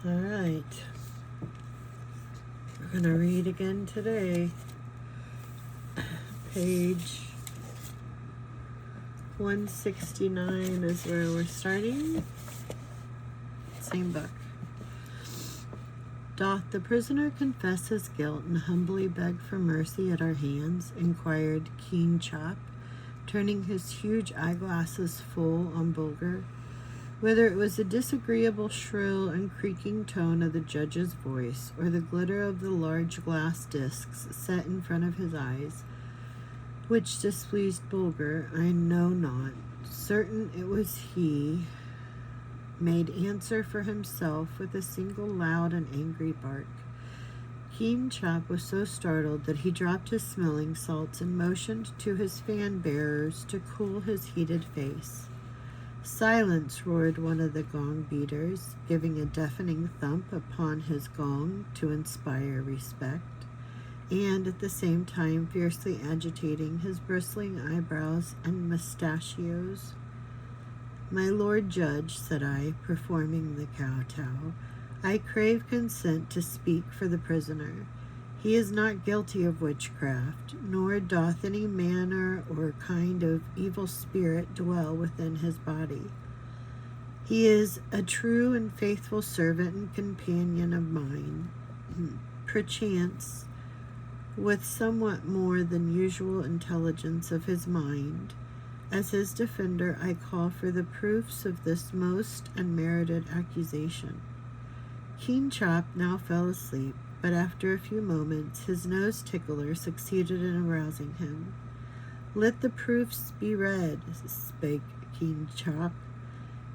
All right. We're going to read again today. Page 169 is where we're starting. Same book. Doth the prisoner confess his guilt and humbly beg for mercy at our hands? Inquired Keen Chop, turning his huge eyeglasses full on Bulger. Whether it was the disagreeable shrill and creaking tone of the judge's voice, or the glitter of the large glass discs set in front of his eyes, which displeased Bulger, I know not. Certain it was he made answer for himself with a single loud and angry bark. Keen Chop was so startled that he dropped his smelling salts and motioned to his fan bearers to cool his heated face. Silence, roared one of the gong beaters, giving a deafening thump upon his gong to inspire respect, and at the same time fiercely agitating his bristling eyebrows and mustachios. My Lord Judge, said I, performing the kowtow, I crave consent to speak for the prisoner. He is not guilty of witchcraft, nor doth any manner or kind of evil spirit dwell within his body. He is a true and faithful servant and companion of mine. Perchance, with somewhat more than usual intelligence of his mind, as his defender, I call for the proofs of this most unmerited accusation. Keen Chop now fell asleep, but after a few moments his nose tickler succeeded in arousing him. Let the proofs be read, spake Keen Chop,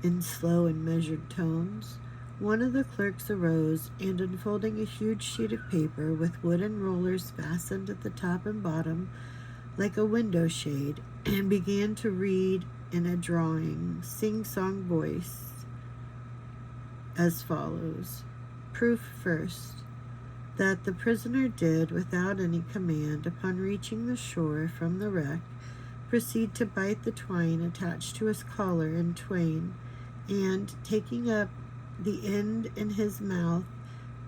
in slow and measured tones. One of the clerks arose, and unfolding a huge sheet of paper with wooden rollers fastened at the top and bottom like a window shade, and began to read in a drawling, sing-song voice as follows. Proof first. That the prisoner did, without any command, upon reaching the shore from the wreck, proceed to bite the twine attached to his collar in twain, and, taking up the end in his mouth,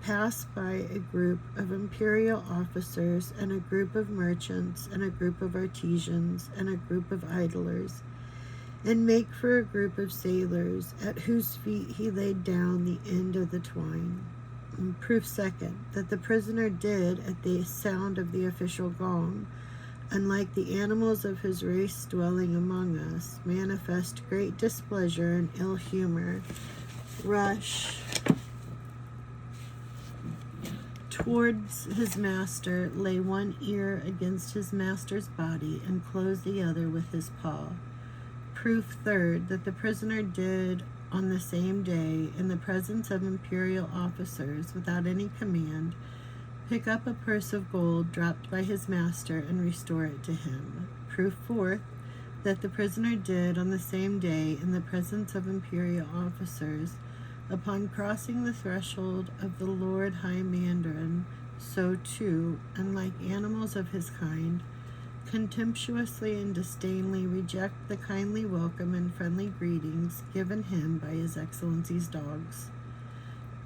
pass by a group of imperial officers and a group of merchants and a group of artisans and a group of idlers, and make for a group of sailors, at whose feet he laid down the end of the twine. Proof second, that the prisoner did, at the sound of the official gong, unlike the animals of his race dwelling among us, manifest great displeasure and ill humor, rush towards his master, lay one ear against his master's body, and close the other with his paw. Proof third, that the prisoner did, on the same day, in the presence of imperial officers, without any command, pick up a purse of gold dropped by his master and restore it to him. Proof fourth, that the prisoner did, on the same day, in the presence of imperial officers, upon crossing the threshold of the Lord High Mandarin, so too, and like animals of his kind, contemptuously and disdainfully reject the kindly welcome and friendly greetings given him by his Excellency's dogs.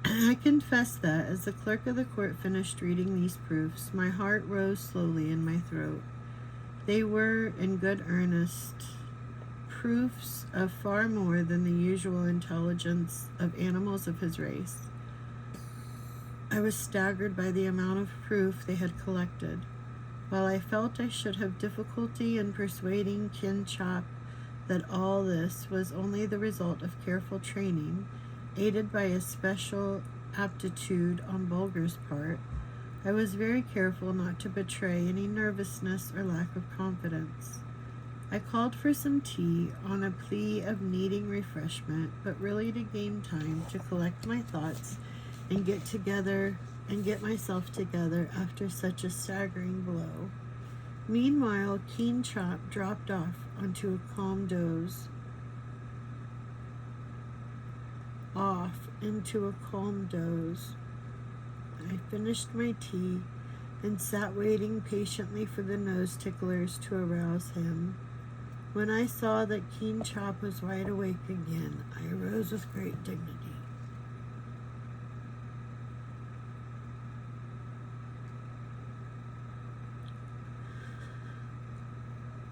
I confess that, as the clerk of the court finished reading these proofs, my heart rose slowly in my throat. They were, in good earnest, proofs of far more than the usual intelligence of animals of his race. I was staggered by the amount of proof they had collected. While I felt I should have difficulty in persuading Keen Chop that all this was only the result of careful training, aided by a special aptitude on Bulger's part, I was very careful not to betray any nervousness or lack of confidence. I called for some tea on a plea of needing refreshment, but really to gain time to collect my thoughts and get myself together after such a staggering blow. Meanwhile, Keen Chop dropped off into a calm doze. I finished my tea and sat waiting patiently for the nose ticklers to arouse him. When I saw that Keen Chop was wide awake again, I arose with great dignity.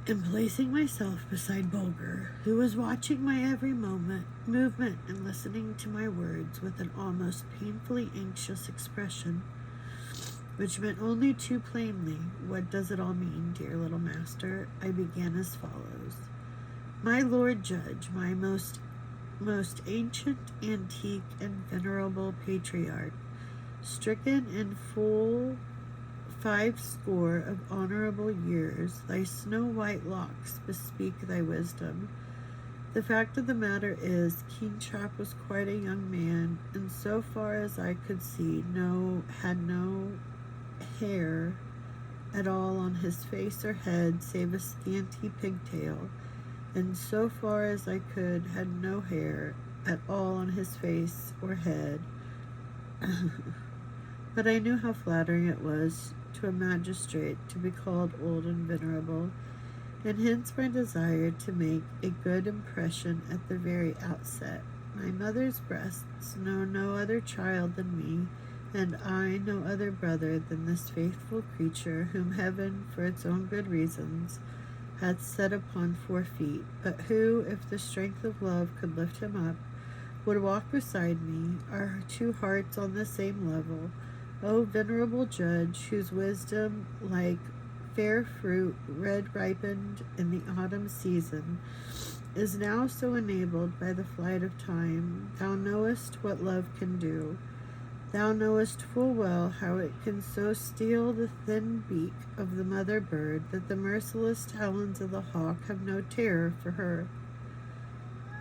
and placing myself beside Bulger, who was watching my every movement and listening to my words with an almost painfully anxious expression, which meant only too plainly, "What does it all mean, dear little master?" I began as follows. "My Lord Judge, my most ancient, antique, and venerable patriarch, stricken in full 50 of honorable years, thy snow-white locks bespeak thy wisdom. The fact of the matter is, King Chop was quite a young man, and so far as I could see, had no hair at all on his face or head, save a scanty pigtail, and so far as I could, had no hair at all on his face or head." But I knew how flattering it was to a magistrate to be called old and venerable, and hence my desire to make a good impression at the very outset. My mother's breasts know no other child than me, and I no other brother than this faithful creature, whom heaven, for its own good reasons, hath set upon 4 feet, but who, if the strength of love could lift him up, would walk beside me, our 2 hearts on the same level. O venerable Judge, whose wisdom, like fair fruit red ripened in the autumn season, is now so enabled by the flight of time, thou knowest what love can do. Thou knowest full well how it can so steel the thin beak of the mother bird that the merciless talons of the hawk have no terror for her.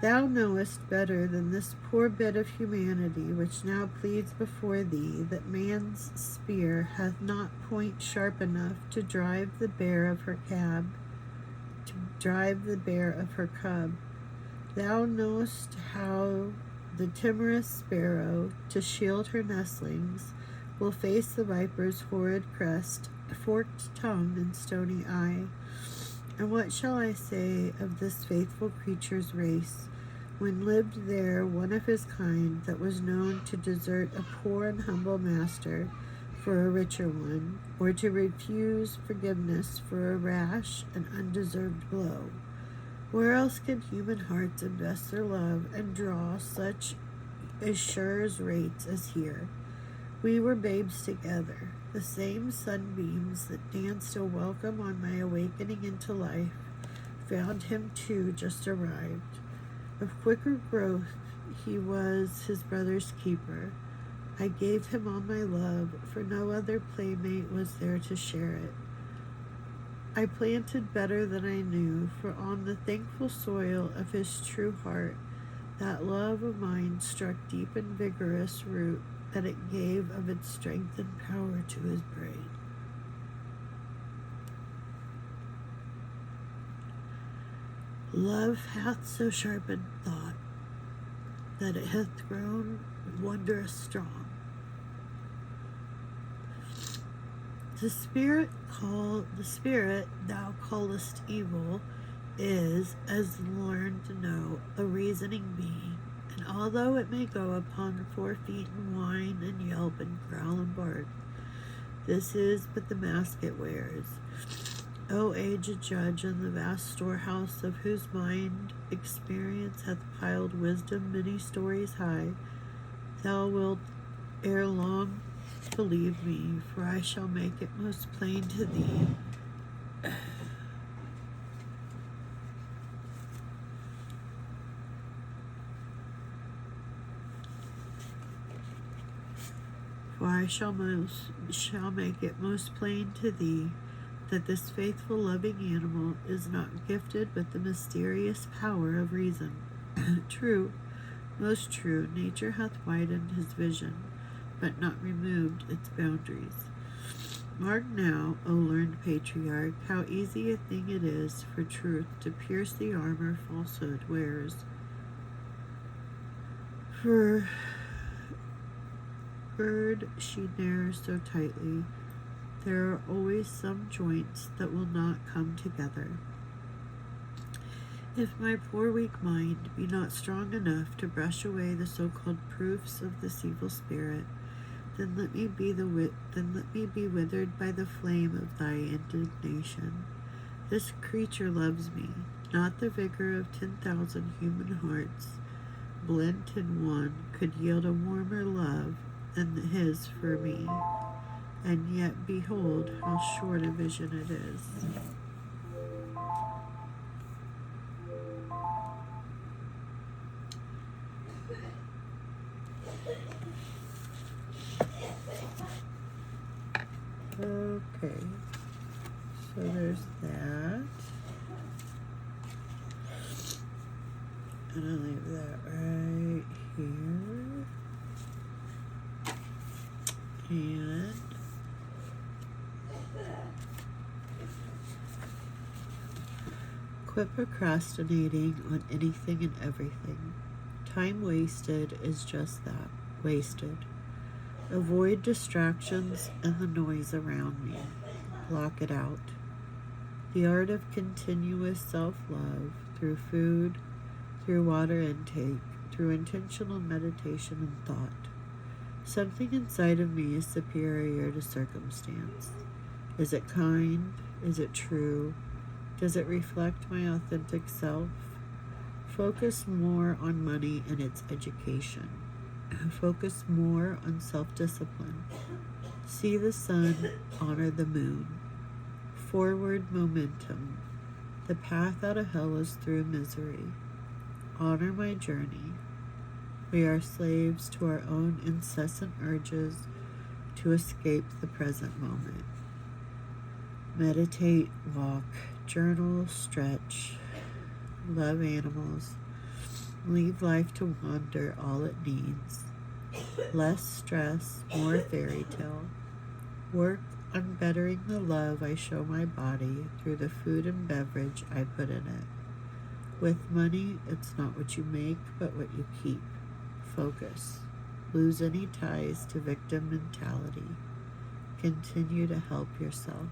Thou knowest better than this poor bit of humanity which now pleads before thee that man's spear hath not point sharp enough to drive the bear of her cub. Thou knowest how the timorous sparrow, to shield her nestlings, will face the viper's horrid crest, forked tongue, and stony eye. And what shall I say of this faithful creature's race, when lived there one of his kind that was known to desert a poor and humble master for a richer one, or to refuse forgiveness for a rash and undeserved blow? Where else can human hearts invest their love and draw such as sure rates as here? We were babes together. The same sunbeams that danced a welcome on my awakening into life found him too just arrived. Of quicker growth, he was his brother's keeper. I gave him all my love, for no other playmate was there to share it. I planted better than I knew, for on the thankful soil of his true heart, that love of mine struck deep and vigorous root, that it gave of its strength and power to his brain. Love hath so sharpened thought, that it hath grown wondrous strong. The spirit thou callest evil is, as learn to know, a reasoning being, and although it may go upon 4 feet and whine and yelp and growl and bark, this is but the mask it wears. O aged judge, in the vast storehouse of whose mind experience hath piled wisdom many stories high, thou wilt ere long believe me, for I shall make it most plain to thee. For I shall make it most plain to thee that this faithful, loving animal is not gifted with the mysterious power of reason. True, most true, nature hath widened his vision, but not removed its boundaries. Mark now, O learned patriarch, how easy a thing it is for truth to pierce the armor falsehood wears. For gird she ne'er so tightly, there are always some joints that will not come together. If my poor weak mind be not strong enough to brush away the so-called proofs of this evil spirit, then let me be withered by the flame of thy indignation. This creature loves me, not the vigor of 10,000 human hearts, blent in one, could yield a warmer love than his for me. And yet behold how short a vision it is. Okay, so there's that. And I'll leave that right here. And quit procrastinating on anything and everything. Time wasted is just that, wasted. Avoid distractions and the noise around me. Block it out. The art of continuous self-love through food, through water intake, through intentional meditation and thought. Something inside of me is superior to circumstance. Is it kind? Is it true? Does it reflect my authentic self? Focus more on money and its education. Focus more on self-discipline. See the sun, honor the moon. Forward momentum. The path out of hell is through misery. Honor my journey. We are slaves to our own incessant urges to escape the present moment. Meditate, walk, journal, stretch, love animals, leave life to wander all it needs. Less stress, more fairy tale. Work on bettering the love I show my body through the food and beverage I put in it. With money, it's not what you make, but what you keep. Focus. Lose any ties to victim mentality. Continue to help yourself.